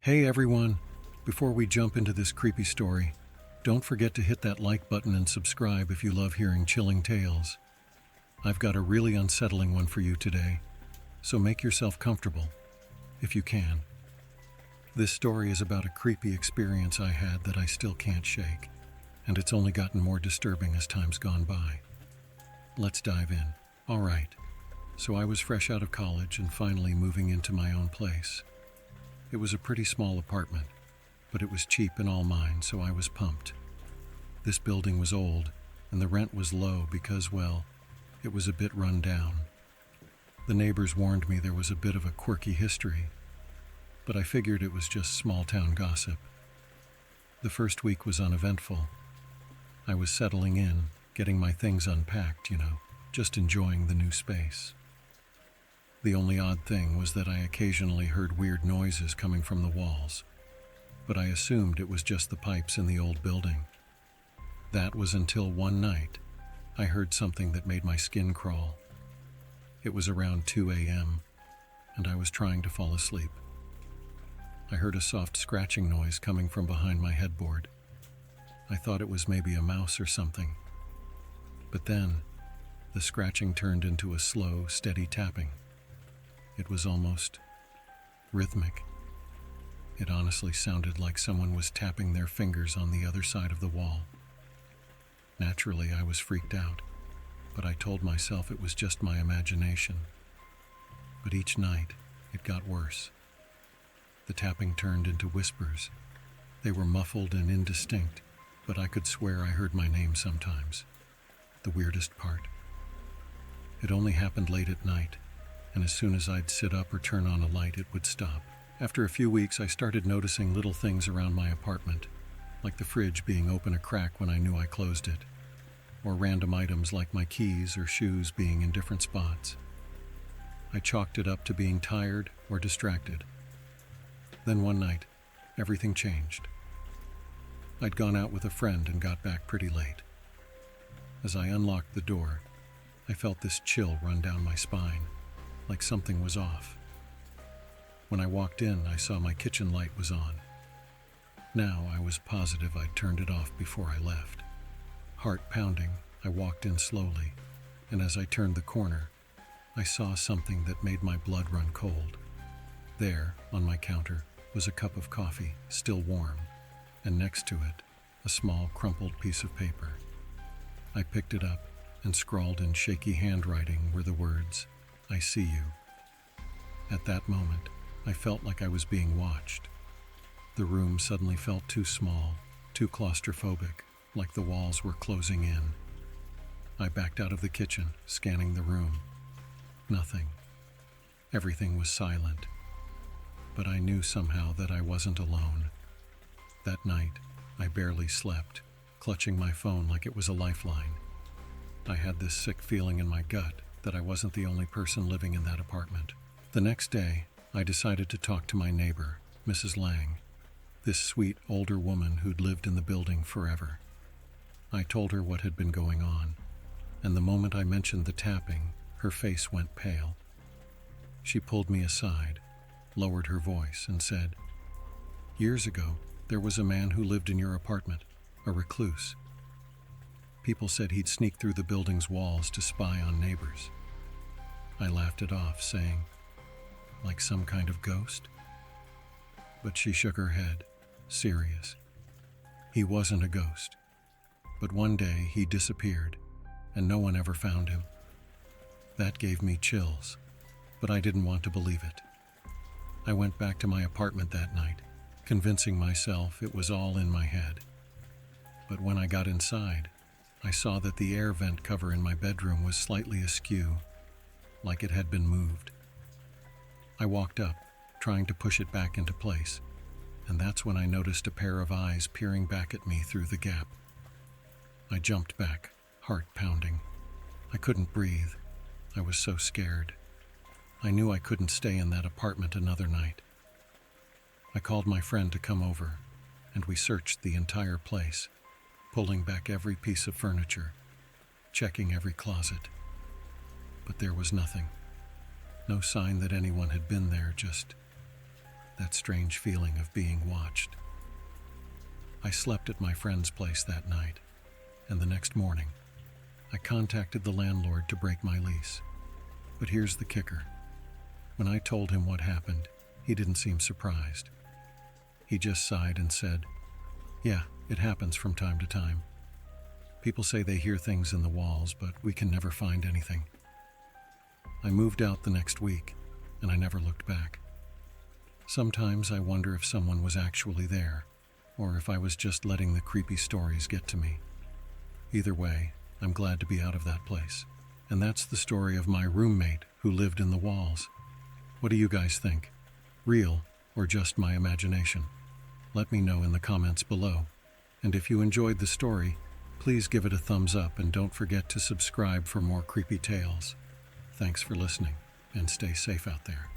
Hey everyone! Before we jump into this creepy story, don't forget to hit that like button and subscribe if you love hearing chilling tales. I've got a really unsettling one for you today, so make yourself comfortable, if you can. This story is about a creepy experience I had that I still can't shake, and it's only gotten more disturbing as time's gone by. Let's dive in. Alright, so I was fresh out of college and finally moving into my own place. It was a pretty small apartment, but it was cheap and all mine, so I was pumped. This building was old, and the rent was low because, well, it was a bit run down. The neighbors warned me there was a bit of a quirky history, but I figured it was just small-town gossip. The first week was uneventful. I was settling in, getting my things unpacked, just enjoying the new space. The only odd thing was that I occasionally heard weird noises coming from the walls, but I assumed it was just the pipes in the old building. That was until one night, I heard something that made my skin crawl. It was around 2 a.m., and I was trying to fall asleep. I heard a soft scratching noise coming from behind my headboard. I thought it was maybe a mouse or something. But then, the scratching turned into a slow, steady tapping. It was almost rhythmic. It honestly sounded like someone was tapping their fingers on the other side of the wall. Naturally, I was freaked out, but I told myself it was just my imagination. But each night, it got worse. The tapping turned into whispers. They were muffled and indistinct, but I could swear I heard my name sometimes. The weirdest part. It only happened late at night, and as soon as I'd sit up or turn on a light, it would stop. After a few weeks, I started noticing little things around my apartment, like the fridge being open a crack when I knew I closed it, or random items like my keys or shoes being in different spots. I chalked it up to being tired or distracted. Then one night, everything changed. I'd gone out with a friend and got back pretty late. As I unlocked the door, I felt this chill run down my spine, like something was off. When I walked in, I saw my kitchen light was on. Now I was positive I'd turned it off before I left. Heart pounding, I walked in slowly, and as I turned the corner, I saw something that made my blood run cold. There, on my counter, was a cup of coffee, still warm, and next to it, a small crumpled piece of paper. I picked it up, and scrawled in shaky handwriting were the words, "I see you." At that moment, I felt like I was being watched. The room suddenly felt too small, too claustrophobic, like the walls were closing in. I backed out of the kitchen, scanning the room. Nothing. Everything was silent. But I knew somehow that I wasn't alone. That night, I barely slept, clutching my phone like it was a lifeline. I had this sick feeling in my gut that I wasn't the only person living in that apartment. The next day, I decided to talk to my neighbor, Mrs. Lang, this sweet older woman who'd lived in the building forever. I told her what had been going on, and the moment I mentioned the tapping, her face went pale. She pulled me aside, lowered her voice, and said, "Years ago, there was a man who lived in your apartment, a recluse. People said he'd sneak through the building's walls to spy on neighbors." I laughed it off, saying, "Like some kind of ghost?" But she shook her head, serious. He wasn't a ghost, but one day he disappeared, and no one ever found him. That gave me chills, but I didn't want to believe it. I went back to my apartment that night, convincing myself it was all in my head. But when I got inside, I saw that the air vent cover in my bedroom was slightly askew, like it had been moved. I walked up, trying to push it back into place, and that's when I noticed a pair of eyes peering back at me through the gap. I jumped back, heart pounding. I couldn't breathe. I was so scared. I knew I couldn't stay in that apartment another night. I called my friend to come over, and we searched the entire place, pulling back every piece of furniture, checking every closet. But there was nothing. No sign that anyone had been there, just that strange feeling of being watched. I slept at my friend's place that night, and the next morning, I contacted the landlord to break my lease. But here's the kicker. When I told him what happened, he didn't seem surprised. He just sighed and said, "Yeah, it happens from time to time. People say they hear things in the walls, but we can never find anything." I moved out the next week, and I never looked back. Sometimes I wonder if someone was actually there, or if I was just letting the creepy stories get to me. Either way, I'm glad to be out of that place. And that's the story of my roommate who lived in the walls. What do you guys think? Real or just my imagination? Let me know in the comments below. And if you enjoyed the story, please give it a thumbs up and don't forget to subscribe for more creepy tales. Thanks for listening, and stay safe out there.